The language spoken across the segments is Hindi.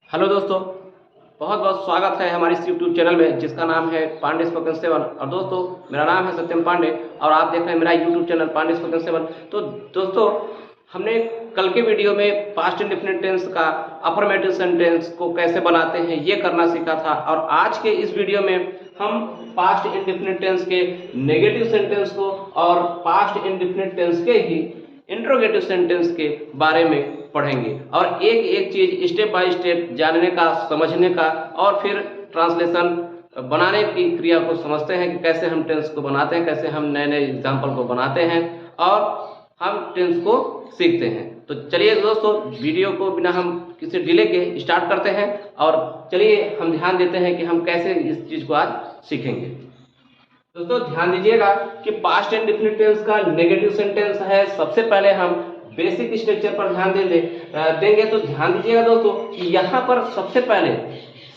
हेलो दोस्तों, बहुत बहुत स्वागत है हमारे इस यूट्यूब चैनल में जिसका नाम है पांडे स्पोकन सेवन। और दोस्तों, मेरा नाम है सत्यम पांडे और आप देख रहे हैं मेरा YouTube channel Pandey spoken seven. तो दोस्तों, हमने कल के वीडियो में पास्ट इंडेफिनिट टेंस का अफर्मेटिव सेंटेंस को कैसे बनाते हैं ये करना सीखा था, और आज के इस वीडियो में हम पास्ट इंडेफिनिट टेंस के नेगेटिव सेंटेंस को और पास्ट इंडेफिनिट टेंस के ही इंट्रोगेटिव सेंटेंस के बारे में पढ़ेंगे और एक एक चीज स्टेप बाय स्टेप जानने का, समझने का और फिर ट्रांसलेशन बनाने की क्रिया को समझते हैं कि कैसे हम टेंस को बनाते हैं, कैसे हम नए नए एग्जाम्पल को बनाते हैं और हम टेंस को सीखते हैं। तो चलिए दोस्तों, वीडियो को बिना हम किसी डिले के स्टार्ट करते हैं और चलिए हम ध्यान देते हैं कि हम कैसे इस चीज को आज सीखेंगे। दोस्तों ध्यान दीजिएगा कि पास्ट इंडेफिनिट टेंस का नेगेटिव सेंटेंस है। सबसे पहले हम बेसिक स्ट्रक्चर पर ध्यान देंगे। तो ध्यान दीजिएगा दोस्तों कि यहाँ पर सबसे पहले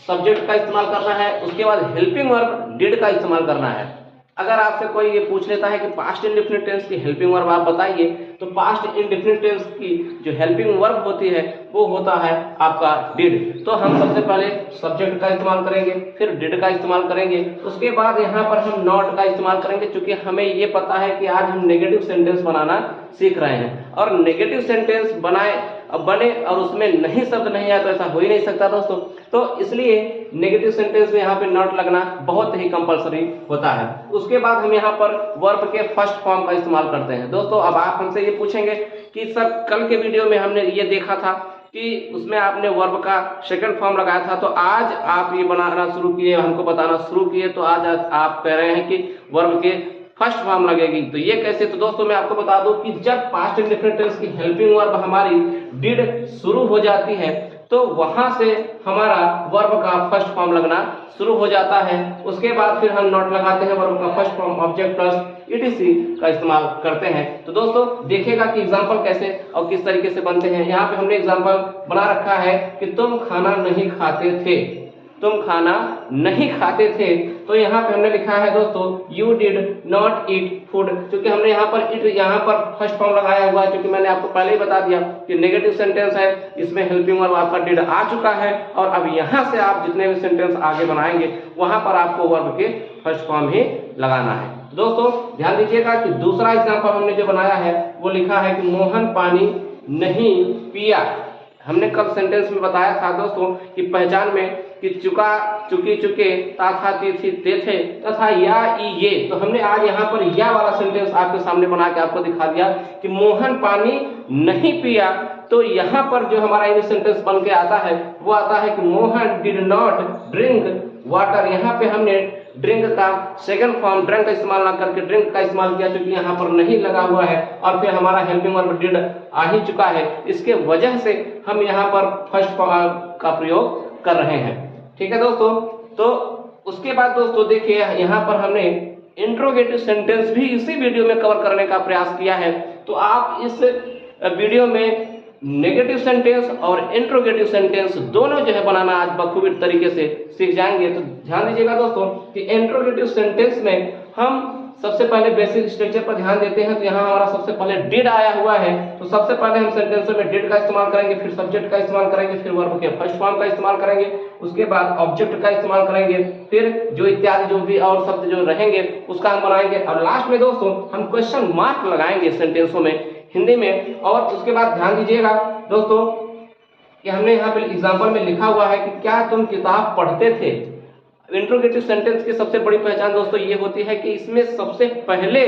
सब्जेक्ट का इस्तेमाल करना है, उसके बाद हेल्पिंग वर्ब डिड का इस्तेमाल करना है। अगर आपसे कोई ये पूछ लेता है कि पास्ट इंडेफिनिट टेंस की हेल्पिंग वर्ब आप बताइए, तो पास्ट इंडेफिनिट टेंस की जो हेल्पिंग वर्ब होती है वो होता है आपका डिड। तो हम सबसे पहले सब्जेक्ट का इस्तेमाल करेंगे, फिर डिड का इस्तेमाल करेंगे, उसके बाद यहाँ पर हम नॉट का इस्तेमाल करेंगे, क्योंकि हमें ये पता है कि आज हम नेगेटिव सेंटेंस बनाना सीख रहे हैं और नेगेटिव सेंटेंस बने और उसमें नहीं शब्द नहीं आए तो ऐसा हो ही नहीं सकता दोस्तों। तो इसलिए नेगेटिव सेंटेंस में यहाँ पे नॉट लगना बहुत ही कंपलसरी होता है। उसके बाद हम यहाँ पर वर्ब के फर्स्ट फॉर्म का इस्तेमाल करते हैं। दोस्तों अब आप हमसे ये पूछेंगे कि सर कल के वीडियो में हमने ये देखा था कि उसमें आपने वर्ब का सेकंड फॉर्म लगाया था, तो आज आप ये बनाना शुरू किए, हमको बताना शुरू किए, तो आज आप कह रहे हैं कि वर्ब के फर्स्ट फॉर्म लगेगी। तो ये कैसे? तो दोस्तों मैं आपको बता दूं कि जब पास्ट इंडेफिनिट टेंस की हेल्पिंग वर्ब हमारी डिड शुरू हो जाती है तो वहां से हमारा वर्ब का फर्स्ट फॉर्म लगना शुरू हो जाता है। उसके बाद फिर हम नॉट लगाते हैं, वर्ब का first form object plus etc का इस्तेमाल करते हैं। तो दोस्तों देखिएगा कि एग्जांपल कैसे और किस तरीके से बनते हैं। यहाँ पे हमने एग्जांपल बना रखा है कि तुम खाना नहीं खाते थे, तुम खाना नहीं खाते थे। तो यहाँ पे हमने लिखा है दोस्तों you did not eat food, क्योंकि हमने यहाँ पर इट यहाँ पर फर्स्ट फॉर्म लगाया हुआ है, क्योंकि मैंने आपको पहले ही बता दिया कि नेगेटिव सेंटेंस है, इसमें हेल्पिंग वर्ब आपका डिड आ चुका है और अब यहाँ से आप जितने भी सेंटेंस आगे बनाएंगे वहां पर आपको वर्ब के फर्स्ट फॉर्म ही लगाना है। दोस्तों ध्यान दीजिएगा कि दूसरा एग्जाम्पल हमने जो बनाया है वो लिखा है कि मोहन पानी नहीं पिया। हमने कल सेंटेंस में बताया था दोस्तों कि पहचान में कि चुका, चुकी, चुके, ता, था, ती, थी, ते, थे तथा या, ई, ये। तो हमने आज यहाँ पर या वाला सेंटेंस आपके सामने बना के आपको दिखा दिया कि मोहन पानी नहीं पिया। तो यहाँ पर जो हमारा इंग्लिश सेंटेंस बन के आता है वो आता है कि Mohan did not drink water. यहाँ पे हमने ड्रिंक का सेकंड फॉर्म ड्रिंक का इस्तेमाल ना करके ड्रिंक का इस्तेमाल किया, क्योंकि यहाँ पर नहीं लगा हुआ है और फिर हमारा हेल्पिंग वर्ब डिड आ ही चुका है। इसके वजह से हम यहाँ पर फर्स्ट फॉर्म का प्रयोग कर रहे हैं। ठीक है दोस्तों। तो उसके बाद दोस्तों देखिए यहाँ पर हमने इंट्रोगेटिव सेंटेंस भी इसी वीडियो में कवर करने का प्रयास किया है। तो आप इस वीडियो में नेगेटिव सेंटेंस और इंट्रोगेटिव सेंटेंस दोनों जो है बनाना आज बखूबी तरीके से सीख जाएंगे। तो ध्यान दीजिएगा दोस्तों कि इंट्रोगेटिव सेंटेंस में हम सबसे पहले बेसिक स्ट्रक्चर पर ध्यान देते हैं। तो यहाँ हमारा सबसे पहले डिड आया हुआ है, तो सबसे पहले हम सेंटेंसों में डिड का इस्तेमाल करेंगे, फिर सब्जेक्ट का इस्तेमाल करेंगे, फिर वर्ब के फर्स्ट फॉर्म का इस्तेमाल करेंगे, उसके बाद ऑब्जेक्ट का इस्तेमाल करेंगे, फिर जो इत्यादि जो भी और शब्द जो रहेंगे उसका हम बनाएंगे और लास्ट में दोस्तों हम क्वेश्चन मार्क लगाएंगे सेंटेंसों में हिंदी में। और उसके बाद ध्यान दीजिएगा दोस्तों कि हमने यहाँ पे एग्जाम्पल में लिखा हुआ है कि क्या तुम किताब पढ़ते थे। इंट्रोगेटिव सेंटेंस की सबसे बड़ी पहचान दोस्तों ये होती है कि इसमें सबसे पहले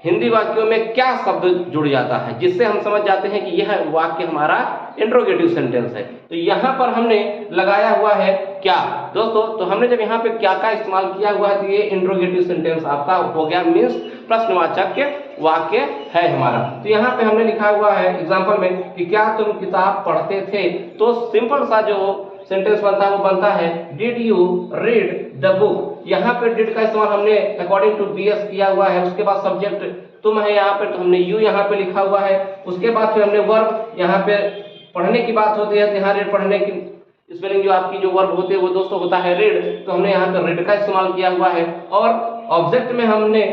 हिंदी वाक्यों में क्या शब्द जुड़ जाता है, जिससे हम समझ जाते हैं कि यह वाक्य हमारा इंट्रोगेटिव सेंटेंस है। तो यहाँ पर हमने लगाया हुआ है क्या दोस्तों। तो हमने जब यहाँ पे क्या का इस्तेमाल किया हुआ है तो ये इंट्रोगेटिव सेंटेंस आपका हो गया, मीन्स प्रश्नवाचक वाक्य है हमारा। तो यहाँ पे हमने लिखा हुआ है एग्जाम्पल में कि क्या तुम किताब पढ़ते थे। तो सिंपल सा जो सेंटेंस बनता है वो बनता है did you read the book. यहाँ पे डिड का इस्तेमाल हमने अकॉर्डिंग टू बीएस किया हुआ है। उसके बाद सब्जेक्ट तुम है यहाँ पे, तो हमने यू यहाँ पे लिखा हुआ है। उसके बाद फिर हमने वर्ब, यहाँ पे पढ़ने की बात होती है तो यहाँ रीड पढ़ने की स्पेलिंग जो आपकी जो वर्ब होती है वो दोस्तों होता है रीड, तो हमने यहाँ पे रीड का इस्तेमाल किया हुआ है। और ऑब्जेक्ट में हमने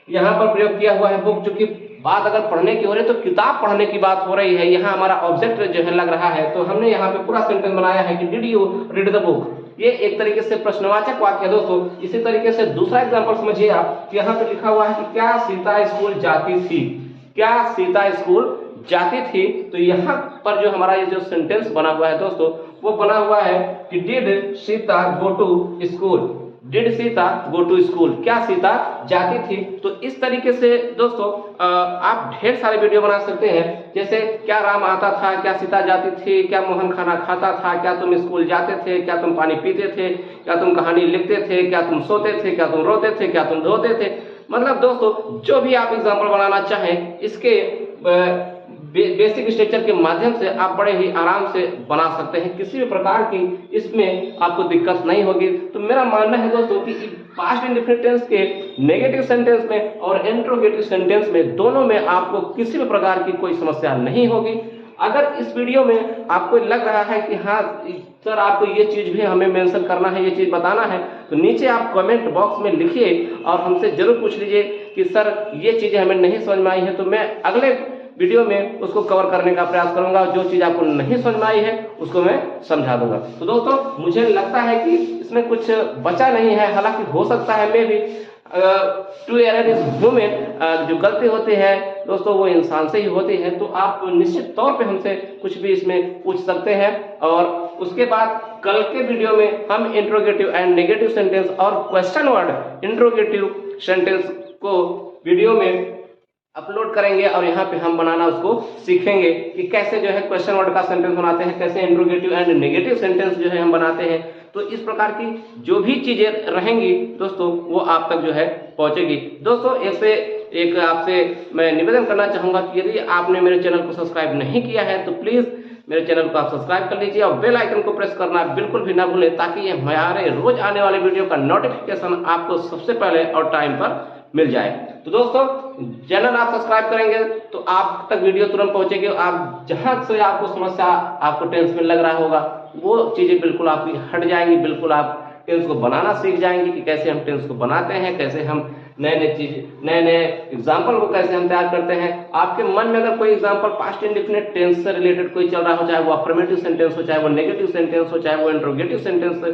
यहाँ पर प्रयोग किया हुआ है बुक, चूंकि बात अगर पढ़ने की हो रही है तो किताब पढ़ने की बात हो रही है। यहाँ हमारा ऑब्जेक्ट जो है लग रहा है, तो हमने यहाँ पे पूरा सेंटेंस बनाया है कि did you read the book. ये एक तरीके से प्रश्नवाचक वाक्य है दोस्तों। इसी तरीके से दूसरा एग्जांपल समझिए आप, यहाँ पे लिखा हुआ है कि क्या सीता स्कूल जाती थी, क्या सीता स्कूल जाती थी। तो यहाँ पर जो हमारा ये जो सेंटेंस बना हुआ है दोस्तों, वो बना हुआ है कि did Sita go to school, did Sita go to school, क्या सीता जाती थी। तो इस तरीके से दोस्तों आप ढेर सारे वीडियो बना सकते हैं, जैसे क्या राम आता था, क्या सीता जाती थी, क्या मोहन खाना खाता था, क्या तुम स्कूल जाते थे, क्या तुम पानी पीते थे, क्या तुम कहानी लिखते थे, क्या तुम सोते थे, क्या तुम रोते थे, क्या तुम धोते थे। मतलब दोस्तों जो भी आप एग्जाम्पल बनाना चाहें, इसके बेसिक स्ट्रक्चर के माध्यम से आप बड़े ही आराम से बना सकते हैं, किसी भी प्रकार की इसमें आपको दिक्कत नहीं होगी। तो मेरा मानना है दोस्तों कि पास्ट इंडेफिनिट टेंस के नेगेटिव सेंटेंस में और इंट्रोगेटिव सेंटेंस में दोनों में आपको किसी भी प्रकार की कोई समस्या नहीं होगी। अगर इस वीडियो में आपको लग रहा है कि हाँ सर आपको ये चीज भी हमें मेंशन करना है, ये चीज बताना है, तो नीचे आप कमेंट बॉक्स में लिखिए और हमसे जरूर पूछ लीजिए कि सर ये चीजें हमें नहीं समझ में आई है, तो मैं अगले वीडियो में उसको कवर करने का प्रयास करूंगा। जो चीज आपको नहीं समझ में आई है उसको मैं समझा दूंगा। तो दोस्तों मुझे लगता है कि इसमें कुछ बचा नहीं है, हालांकि हो सकता है मे भी टू एरर इज ह्यूमन, जो गलती होती है दोस्तों वो इंसान से ही होती है। तो आप निश्चित तौर पे हमसे कुछ भी इसमें पूछ सकते हैं, और उसके बाद कल के वीडियो में हम इंट्रोगेटिव एंड नेगेटिव सेंटेंस और क्वेश्चन वर्ड इंट्रोगेटिव सेंटेंस को वीडियो में अपलोड करेंगे, और यहाँ पे हम बनाना उसको सीखेंगे कि कैसे जो है क्वेश्चन वर्ड का सेंटेंस बनाते हैं, कैसे इंट्रोगेटिव एंड नेगेटिव सेंटेंस जो है हम बनाते हैं। तो इस प्रकार की जो भी चीजें रहेंगी दोस्तों वो आप तक जो है पहुंचेगी। दोस्तों एक आपसे मैं निवेदन करना चाहूंगा कि यदि आपने मेरे चैनल को सब्सक्राइब नहीं किया है तो प्लीज मेरे चैनल को आप सब्सक्राइब कर लीजिए और बेल आइकन को प्रेस करना बिल्कुल भी ना भूलें, ताकि हमारे रोज आने वाले वीडियो का नोटिफिकेशन आपको सबसे पहले और टाइम पर मिल जाए। तो दोस्तों चैनल आप सब्सक्राइब करेंगे तो आप तक वीडियो तुरंत पहुंचेगी। आप जहां से आपको समस्या, आपको टेंस में लग रहा होगा, वो चीजें बिल्कुल आपकी हट जाएंगी। बिल्कुल आप टेंस को बनाना सीख जाएंगे कि कैसे हम टेंस को बनाते हैं, कैसे हम नए एग्जाम्पल को कैसे हम तैयार करते हैं। आपके मन में अगर कोई एग्जाम्पल पास्ट इंडेफिनिट टेंस से रिलेटेड कोई चल रहा हो, चाहे वो अफर्मेटिव सेंटेंस हो, चाहे वो नेगेटिव सेंटेंस हो, चाहे वो इंट्रोगेटिव सेंटेंस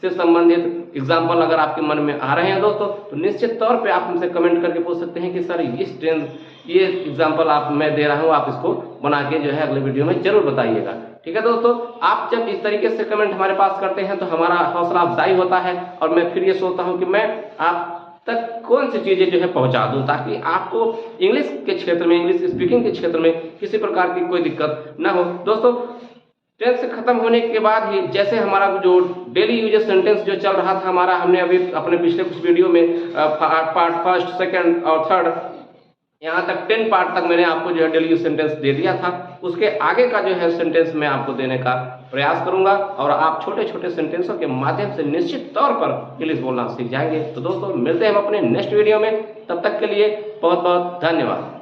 से संबंधित एग्जाम्पल अगर आपके मन में आ रहे हैं दोस्तों, तो निश्चित तौर पे आप हमसे कमेंट करके पूछ सकते हैं कि सर इस टेंस ये एग्जाम्पल आप मैं दे रहा हूँ, आप इसको बना के जो है अगले वीडियो में जरूर बताइएगा। ठीक है दोस्तों, आप जब इस तरीके से कमेंट हमारे पास करते हैं तो हमारा हौसला अफजाई होता है, और मैं फिर ये सोचता हूँ कि मैं आप तक कौन सी चीजें जो है पहुंचा दूं, ताकि आपको इंग्लिश के क्षेत्र में, इंग्लिश स्पीकिंग के क्षेत्र में किसी प्रकार की कोई दिक्कत ना हो। दोस्तों टेंस खत्म होने के बाद ही जैसे हमारा जो डेली यूजेस सेंटेंस जो चल रहा था हमारा, हमने अभी अपने पिछले कुछ वीडियो में पार्ट फर्स्ट, सेकंड और थर्ड, यहाँ तक 10 पार्ट तक मैंने आपको जो है डेली यूज सेंटेंस दे दिया था। उसके आगे का जो है सेंटेंस मैं आपको देने का प्रयास करूंगा, और आप छोटे छोटे सेंटेंसों के माध्यम से निश्चित तौर पर इंग्लिश बोलना सीख जाएंगे। तो दोस्तों मिलते हैं हम अपने नेक्स्ट वीडियो में, तब तक के लिए बहुत बहुत धन्यवाद।